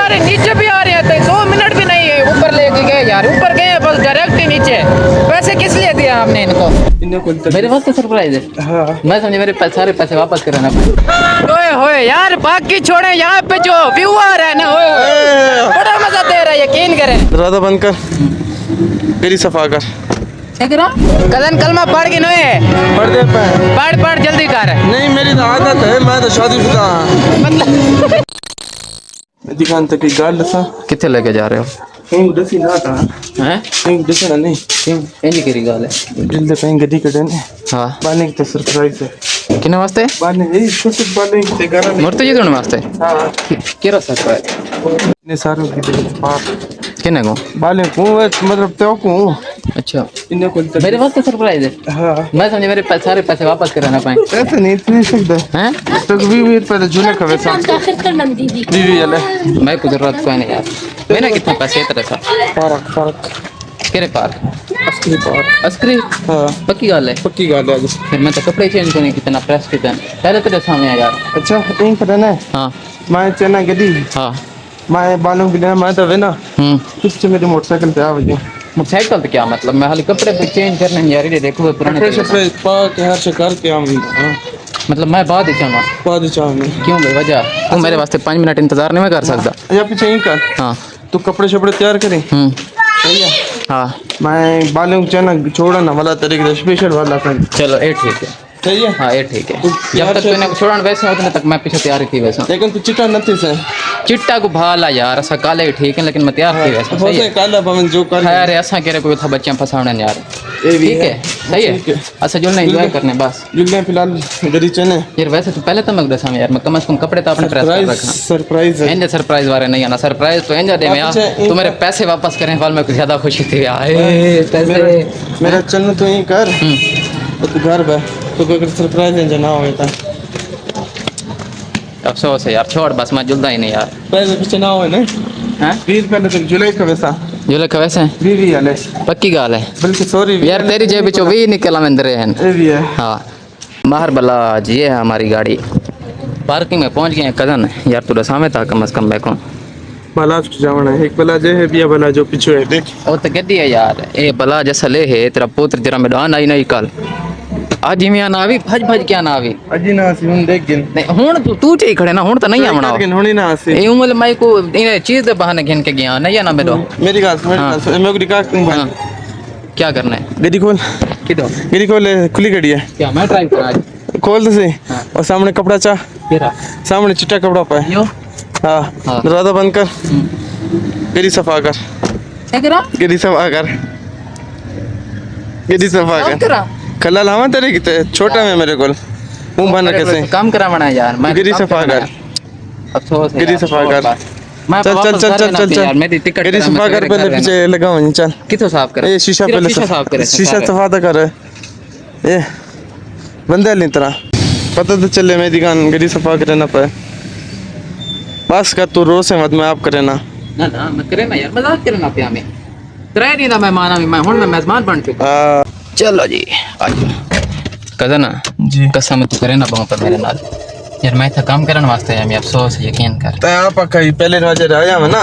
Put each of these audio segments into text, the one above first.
रहे, नीचे भी आ रहे थे, 2 मिनट भी नहीं है ऊपर लेके गए यार, ऊपर गए बस डायरेक्ट ही नीचे। पैसे किस लिए दिया आपने इनको? मेरे पास तो सरप्राइज है। हाँ। मैं समझे मेरे सारे पैसे वापस कराना। ओए होए यार, बाकी छोड़े, यहाँ पे जो व्यूअर है ना, ओए बड़ा मजा दे रहा है, यकीन करें। दरवाजा बंद कर, तेरी सफा कर। क्या करा? कजन कलमा पढ़ के नहीं है? पढ़ दे पे। पढ़ जल्दी कर। नहीं मेरी तो आदत है, मैं तो शादीशुदा मतलब दुकान तक की गाल दसा कितने लेके जा रहे हो? कहीं दसी ना था हैं? कहीं दसी ना नहीं क्यों इंजी करी गाल है? दिल दे कहीं गड्डी कटे ने। हाँ बाने की तो सरप्राइज है। किने वास्ते? बाने यही कुछ बाने की ते गाना मोर तो ये दोनों वास्ते। हां केरा सरप्राइज? ने सारों की दिल पार किने को? बाले को मतलब तो को। अच्छा इन्हें को मेरे वास्ते सरप्राइज है। हां मैं समझे मेरे सारे पैसे वापस कराना पाए। ऐसे नहीं इतनी सकता हैं? तो भी पहले झूले का वैसा दीदी वाले मैं कुछ जरूरत कोई नहीं यार, मैंने कितने पैसे तेरे साथ? फर्क केरे पार असली पार अस्क्री। हां पक्की गाल है? पक्की गाल है। फिर मैं तो कपड़े चेंज करने कितना प्रेस कितना पहले तेरे सामने है यार। अच्छा एक करना है। हाँ मैं चना गड्डी हाँ मैं बालों के लिए मैं तो वे ना कुछ मेरी मोटरसाइकिल पे आ वजह मोटरसाइकिल तो क्या मतलब, मैं खाली कपड़े पे चेंज करने नहीं जा रही, देखो पुराने कपड़े शपड़े पा के हर शक्ल के हम मतलब मैं बाद ही चाहूँगा। बाद चाहूंगा क्यों भाई वजह? तू मेरे वास्ते 5 मिनट इंतजार नहीं मैं कर सकता? या पीछे ही कर। हाँ तू कपड़े शपड़े तैयार करें सही है। हाँ मैं बालों को चना छोड़ा ना वाला तरीके स्पेशल वाला कर। चलो ये ठीक है। सही है। हाँ ये ठीक है। जब तक तूने छोड़ा वैसे उतने तक मैं पीछे तैयार थी वैसा। लेकिन तू चिट्टा नथी से चिट्टा को भाला यार ऐसा काले ठीक है, लेकिन मैं तैयार थी वैसा। सही है काला पवन जो कर यार, ऐसा कह रहे कोई था बच्चे फंसाने यार। ठीक है सही है। अच्छा जो नहीं एंजॉय करने बस जुलने फिलहाल गरी चने यार। वैसे तो पहले तो मैं दसा यार, मैं कम से कम कपड़े तो अपने प्रेस कर रखना। सरप्राइज है। एंजॉय सरप्राइज वाले नहीं आना, सरप्राइज तो एंजॉय दे मैं यार। तो मेरे पैसे वापस करें वाल में कुछ ज्यादा खुशी थी यार। पैसे मेरा चलना तो यही कर तो तू घर बे तो कोई सरप्राइज है ना होए था अफसोस है यार, छोड़ बस मैं जुलदा ही नहीं यार। पैसे पीछे ना होए ना हैं 20 पहले तो जुलाई का वैसा जुले का वैसे भी वाले पक्की गाल है। बल्कि सॉरी यार तेरी जेब बिचो भी निकला मंदरे हैं। ये भी है। हाँ बाहर बला जी है हमारी गाड़ी, पार्किंग में पहुंच गए हैं कजन यार। तू सामने था कम से कम बैको बला जावना है एक बला जे है बिया बला जो पीछे है देख ओ तो गड्डी है यार। ए बला जैसा ले है तेरा पुत्र जरा मैदान आई नहीं कल आज ही मियां ना आवी भज भज क्या ना आवी अजी ना सी हुन देख गिन नहीं हुन तू चे खड़े ना हुन तो नहीं आवना हुन ना सी ए उमल माई को इन चीज दे बहाने घिन के गया नहीं ना मेरे मेरी गाल मैं को दिखा दूं भाई क्या करना है। गड्डी खोल किधर गड्डी खोल खुली गड्डी है क्या मैं ड्राइव करा आज खोल तो सही। और सामने कपड़ा चा तेरा सामने चिट्टा कपड़ा पे यो हां दरवाजा बंद कर गड्डी सफा कर। क्या करा? गड्डी सफा कर गड्डी सफा कर कल लावा तेरे की छोटा में मेरे को मुंह बन कैसे काम करावना यार। मैं गड्डी सफा कर अफसोस है गड्डी सफा कर चल चल चल चल चल यार मेरी टिकट गड्डी सफा कर पहले पीछे लगाओ चल कितो साफ कर ये शीशा पहले साफ करे शीशा सफा तो कर ये बंदे ली तरह पता तो चले मैं दुकान गड्डी सफा करे ना पे बस का तू रोज से मत मैं आप करे ना ना मैं करे ना यार, मजाक करे ना पे हमें तेरा नहीं था मेहमान आ मैं हुन मैं मेहमान बन चुका। चलो जी आज कजन जी कसम तू करे ना बहुत मेरे नाल यार। मैं था काम करने वास्ते है, मैं अफसोस यकीन कर तो आप कहीं पहले नजर आया मैं ना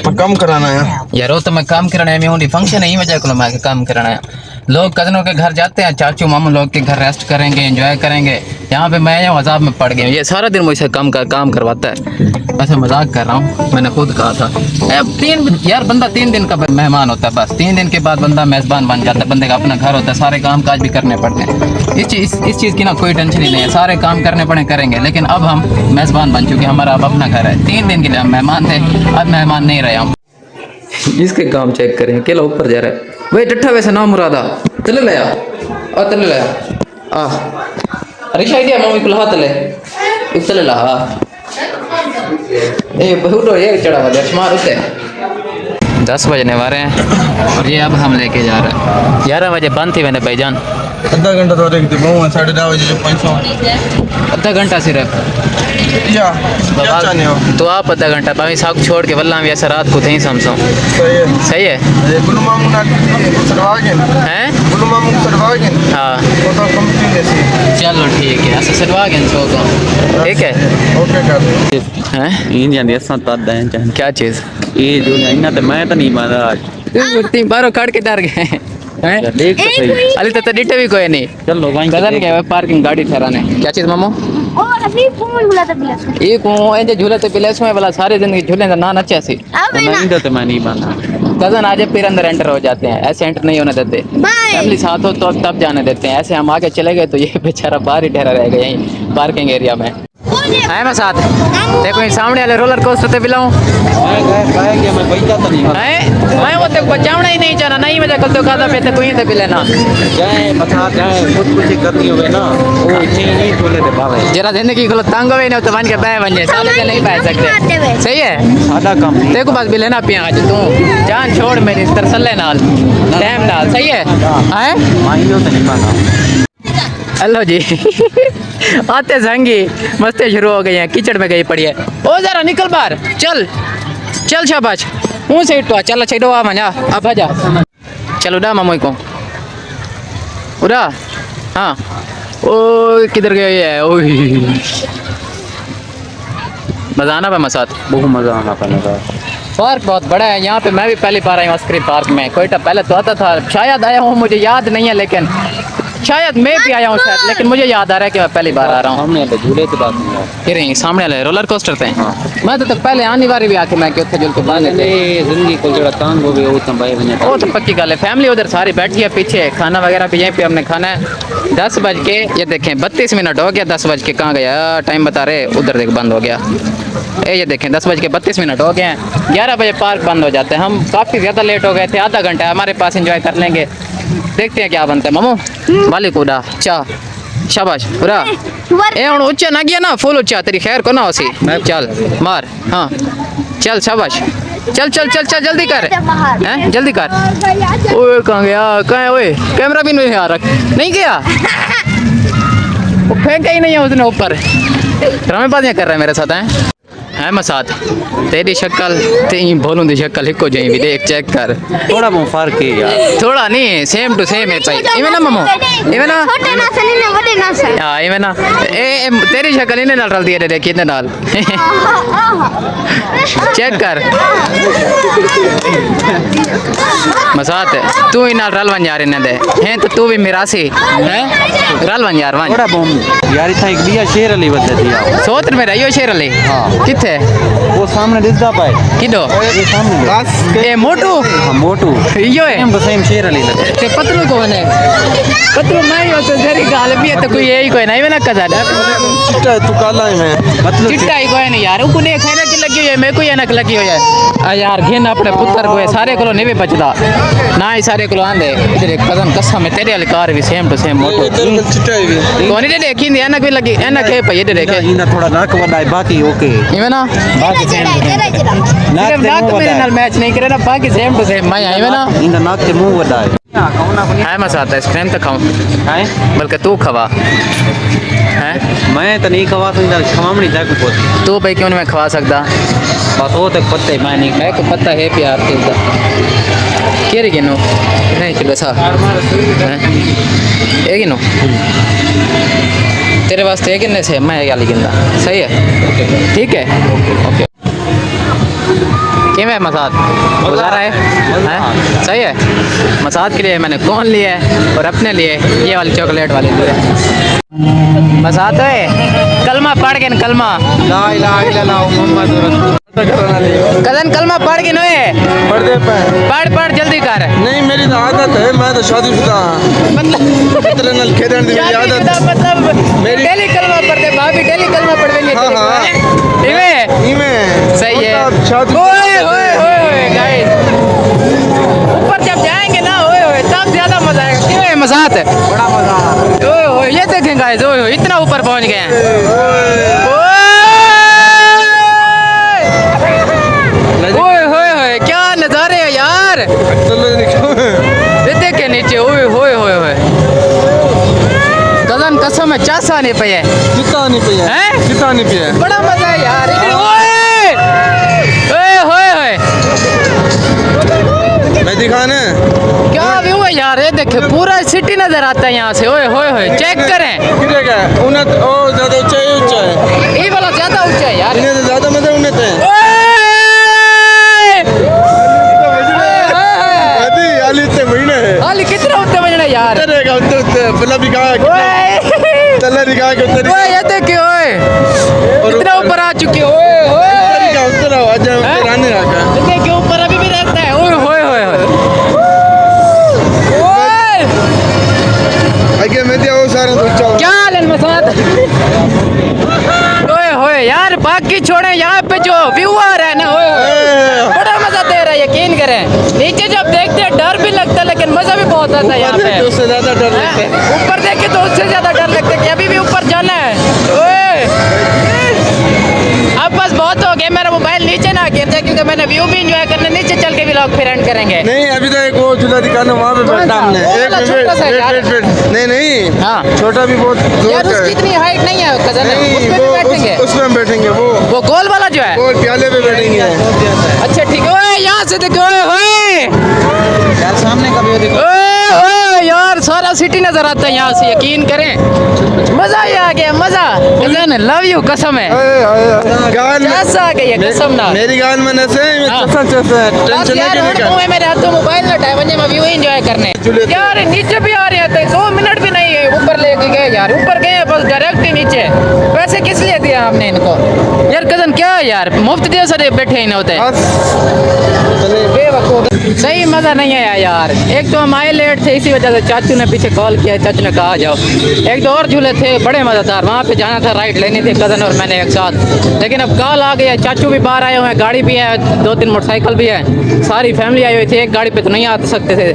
मैं काम कराना है यार। वो तो मैं काम कराना है, मैं उन्हीं फंक्शन है वजह को मैं काम कराना है। लोग कजनों के घर जाते हैं, चाचू मामू लोग के घर रेस्ट करेंगे एंजॉय करेंगे, यहाँ पे मैं यहाँ अजाब में पड़ गया। ये सारा दिन मुझसे काम करवाता है। वैसे मजाक कर रहा हूँ, मैंने खुद कहा था यार बंदा 3 दिन का मेहमान होता है बस 3 दिन के बाद बंदा मेज़बान बन जाता है। बंदे का अपना घर होता है, सारे काम काज भी करने पड़ते हैं। इस चीज़ की ना कोई टेंशन ही नहीं है, सारे काम करने पड़े करेंगे। लेकिन अब हम मेज़बान बन चुके, हमारा अब अपना घर है। 3 दिन के लिए हम मेहमान थे, अब मेहमान नहीं रहे हम। इसके काम चेक करें अकेला ऊपर जा रहा है वही डट्ठा वैसे ना मुरादा तले लाया और तले लाया रिक्शा आइडिया मम्मी को हाथ ले तले ला ए बहुत ये चढ़ा हुआ दर्शमार उसे 10 बजने वाले हैं और ये अब हम लेके जा रहे हैं। 11 बजे बंद थी मैंने भाईजान। आधा घंटा तो रख दे बहु 10:30 बजे जो पहुंचो आधा घंटा सिर्फ या क्या चाहने हो तो आप आधा घंटा भाई साहब छोड़ के वल्ला भी ऐसा रात को थे समझो सही है सही है ये गुलू मामू ना सरवागन हैं गुलू मामू सरवागन हाँ तो कंपनी जैसी चलो ठीक है ऐसा सिलवा के सो तो ठीक है ओके कर हैं इन ਜਾਂਦੇ ਅਸਾਂ ਤਦ ਆਏ ਚਾਹ क्या चीज़ ਇਹ ਜੋ ਇਹਨਾਂ ਤੇ ਮੈਂ ਤਾਂ ਨਹੀਂ ਮਾਦਾ ਅੱਜ तीन बारों काट के डर गए हैं देख तो सही अली तो डिटे भी कोई नहीं चलो वहीं कदन गए हुए पार्किंग गाड़ी ठहराने क्या चीज़ मामू और अभी फोन बुला था बिला ये को ऐसे झूले ते पिलेस में वाला सारी जिंदगी झूले का ना नचा सी अब है नहीं ना तो मैं नहीं माना कजन आज फिर अंदर एंटर हो जाते हैं ऐसे एंटर नहीं होने देते बाय फैमिली साथ हो तो तब जाने देते हैं ऐसे हम आगे चले गए तो ये बेचारा बाहर ही ठहरा रहेगा यहीं पार्किंग एरिया में है मैं साथ देखो ये सामने वाले रोलर कोस्टर पे बिलाऊं मैं गया मैं बैठा तो नहीं है मैं वो तो बचावना ही नहीं चाहना नहीं मजा कल तो कादा पे तो कोई तो भी लेना जाए बता जाए कुछ करनी होवे ना वो इतने ही बोले थे बाबा जरा जिंदगी को तंग हुए ना तो बन के बह बन जाए साले से नहीं बह सकते सही है सादा काम देखो बस भी लेना पिया आज तू जान छोड़ मेरी तरसले नाल टाइम नाल सही है हैं माइयो तो नहीं माना हेलो जी आते संगी मस्ती शुरू हो गई हैं कीचड़ में गई पड़ी है ओ जरा निकल बाहर चल चल शाबाश मुँह से इटवा चल छो आ मजा अब आ जा चल उड़ा मामू को उड़ा हाँ ओ किधर गए है ओ मजा आना पे मसात बहुत मजा आना पड़ने का पार्क बहुत बड़ा है यहाँ पे मैं भी पहली बार आया हूँ आइसक्रीम पार्क में कोयटा पहले तो आता था शायद आया हूँ मुझे याद नहीं है लेकिन शायद मैं भी आया हूँ शायद लेकिन मुझे याद आ रहा है कि मैं पहली बार आ रहा हूँ सामने वाले झूले की बात नहीं है फिर यहीं सामने वाले रोलर कोस्टर थे मैं तो पहले आने वाली भी आके मैं क्यों जुल के बांधे थे जिंदगी को जरा तंग हो गए वो तो भाई बने वो तो पक्की गल है फैमिली उधर सारी बैठी है पीछे खाना वगैरह भी यहीं पे हमने खाना है 10 बज के ये देखें 32 मिनट हो गया 10 बज के कहाँ गया टाइम बता रहे उधर देख बंद हो गया ये देखें 10 बज के 32 मिनट हो गए हैं 11 बजे पार्क बंद हो जाते हैं हम काफ़ी ज़्यादा लेट हो गए थे आधा घंटा हमारे पास एंजॉय कर लेंगे देखते हैं क्या बनता है मामू वाले कूड़ा चा शाबाश पूरा ए हूँ उच्चा ना गया ना फुल उच्चा तेरी खैर को ना उसी चल मार हाँ चल शाबाश चल चल चल चल जल्दी कर हैं जल्दी कर ओए कहाँ गया कहाँ है ओए कैमरा भी नहीं आ रख नहीं गया वो फेंका ही नहीं है उसने ऊपर ड्रामेबाजियाँ कर रहा है मेरे साथ है मैं साथ तेरी शक्ल तेरी भोलूं दी शक्ल हिको जई भी देख चेक कर थोड़ा बहुत फर्क है यार थोड़ा नहीं सेम टू सेम है भाई इवे ना ममो इवे ना छोटे ना सनी ने बड़े ना सनी हाँ इवे ना ए तेरी शक्ल इन्हें नाल रल दी है देखी इन्हें नाल चेक कर मसात तू ही नाल रल वन यार इन्हें दे हैं तो तू भी मिरासी हैं रल वन यार वन थोड़ा बहुत यार इतना एक दिया शेर अली बदल दिया सोत्र में रहियो शेर अली हाँ। किथे वो सामने दिखता पाए किदो ये सामने ए मोटू हाँ मोटू यो है सेम सेम शेर अली लगे ते पतलू कौन है पतलू मैं ही होता जरी गाल भी है तो कोई यही कोई नहीं मैंने कजा चिट्टा है तू काला है मैं मतलब चिट्टा ही कोई नहीं यार उनको ने खाने की लगी हुई है मेरे को ये नक लगी हुई है आ यार घेन अपने पुत्र को है सारे को नहीं भी बचदा ना ही सारे को आंदे इधर एक कदम कसम है तेरे वाली कार भी सेम टू सेम मोटू तेरे को चिट्टा है भी कौन ही देखी एनक भी लगी एनक है पे इधर देखे इना थोड़ा नाक वड़ा है बाकी ओके इवे ना बाकी सेम नाक सिर्फ ते नाक मुंह मेरे वड़ा नाल मैच नहीं करे ना बाकी सेम टू सेम मैं आई में ना है इना नाक ते मुंह वड़ा है है मैं साथ आइसक्रीम तो खाऊं हैं बल्कि तू खवा है मैं तो नहीं खवा सकता खवामणी जाके पोत तू भाई क्यों नहीं मैं खवा सकता बस वो तक पत्ते मैं नहीं मैं को पता है प्यार के का क्या रे गिनो नहीं किलो सा ए गिनो तेरे वास्ते एक गिनने से मैं क्या लिखिंदा सही है ठीक है ओके किमें मसाद गुजारा है सही है मसाद के लिए मैंने कौन लिया है और अपने लिए ये वाली चॉकलेट वाली ली है मसाद है कलमा पढ़ के न कलमा ला इलाहा इल्लल्लाह मुहम्मद रसूलुल्लाह कदन कलमा पढ़ के नोए पढ़ दे पे पढ़ जल्दी कर नहीं मेरी तो आदत है मैं तो शादीशुदा मतलब तेरे नाल खेलने दी मेरी आदत मतलब मेरी- डेली कलमा पढ़ते भाभी डेली कलमा पढ़वेंगे हाँ, हाँ। इमे सही है मतलब शादी ओए ओए ओए गाइस ऊपर जब जाएंगे ना ओए ओए तब ज्यादा मजा आएगा क्यों है मजाक है बड़ा मजा आ रहा ओए ओए ये देखें गाइस ओए ओए इतना ऊपर पहुंच गए हैं ओए ओए ओए क्या नजारे हैं यार चलो निकलो ये देखे नीचे ओए ओए ओए ओए कसम है चासा नहीं पे है कितना नहीं पिया हैं? कितना नहीं पिया बड़ा मजा है यार ओए ओए होए होए मेहदी खान है क्या व्यू है यार ये देखे पूरा सिटी नजर आता है यहाँ से ओए होए होए चेक करें किधर का उन्हें ओ ज्यादा ऊंचा है ये वाला ज्यादा ऊंचा है यार इन्हें तो ज्यादा मजा उन्हें तो है आदि आली इतने महीने है हाली कितना उत्ते बजना यार रहेगा उत्ते पहला भी कहा ओए तल्ला दिखा के उत्तर ओए ये देखे ओए कितना ऊपर आ चुके हो ओए ओए का उत्तर आओ आज उत्तर आने रखा ये देखे ऊपर अभी भी रहता है ओए होए होए ओए आगे मैं दिया वो सारा ऊंचा क्या हाल है मसाद ओए होए यार बाकी छोड़े यहाँ पे जो व्यू आ रहा है ना ओए होए बड़ा मजा दे रहा है यकीन करें नीचे जब देखते हैं डर भी लगता है लेकिन मजा भी बहुत आता है यहाँ पे उससे ज्यादा डर लगता है ऊपर देखे तो उससे ज्यादा डर लगता है कि अभी भी ऊपर जाना है ओए अब बस बहुत हो गया मेरा मोबाइल नीचे ना गिर जाए क्योंकि मैंने व्यू भी एंजॉय करने नीचे चल के व्लॉग फिर एंड करेंगे नहीं अभी तो एक वो झूला दिखाना वहाँ पे कौन बैठा सा? हमने वो एक वाला छोटा सा यार। मिनट नहीं नहीं हाँ। छोटा भी बहुत यार जोर का उसकी है इतनी हाइट नहीं है कजन नहीं उसमें वो भी बैठेंगे उसमें हम बैठेंगे वो गोल वाला जो है वो प्याले पे बैठेंगे अच्छा ठीक है ओए यहाँ से देखो ओए ओए यार सामने का व्यू देखो ओए ओए यार सारा सिटी नजर आता है यहाँ से यकीन करें मजा ही आ गया मजा कजन लव यू कसम है गाल में कैसा आ गई है कसम ना मेरी गाल में नसे हाँ। चसा बस टेंशन यार नहीं ਹੁਣ लेकर मुंह में मेरे हाथों मोबाइल ना उठाए वजह मैं व्यू एंजॉय करने यार नीचे भी आ रहे थे 2 मिनट भी नहीं है ऊपर लेके गए यार ऊपर गए बस डायरेक्ट ही नीचे पैसे किस लिए दिया आपने इनको यार कजन क्या है यार मुफ्त दिया सर बैठे ही नहीं होते बेवकूफ सही मजा नहीं आया यार एक तो हम आए लेट थे इसी वजह से चाचू ने पीछे कॉल किया चाचू ने कहा जाओ एक दो और झूले थे बड़े मज़ेदार वहाँ पे जाना था राइड लेनी थी कज़न और मैंने एक साथ लेकिन अब कॉल आ गया चाचू भी बाहर आए हुए हैं गाड़ी भी है 2-3 मोटरसाइकिल भी है सारी फैमिली आई हुई थी एक गाड़ी पे तो नहीं आ सकते थे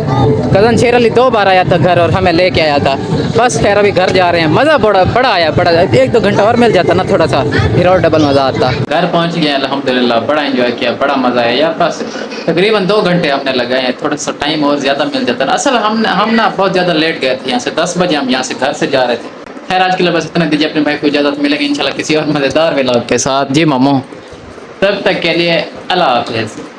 कज़न शेर अली 2 बार आया था घर और हमें लेके आया था बस खैर अभी घर जा रहे हैं मज़ा बड़ा आया बड़ा 1-2 घंटा और मिल जाता ना थोड़ा सा फिर और डबल मज़ा आता घर पहुँच गए अल्हम्दुलिल्लाह बड़ा एंजॉय किया बड़ा मज़ा आया यार बस तकरीबन 2 घंटे हमने लगाए हैं थोड़ा सा टाइम और ज़्यादा मिल जाता है असल हम ना बहुत ज़्यादा लेट गए थे यहाँ से 10 बजे हम यहाँ से घर से जा रहे थे खैर आज के लिए बस इतना दीजिए अपने भाई को इजाज़त मिलेगी इंशाल्लाह किसी और मज़ेदार व्लॉग के साथ जी मामू तब तक के लिए अल्लाह हाफ़िज़।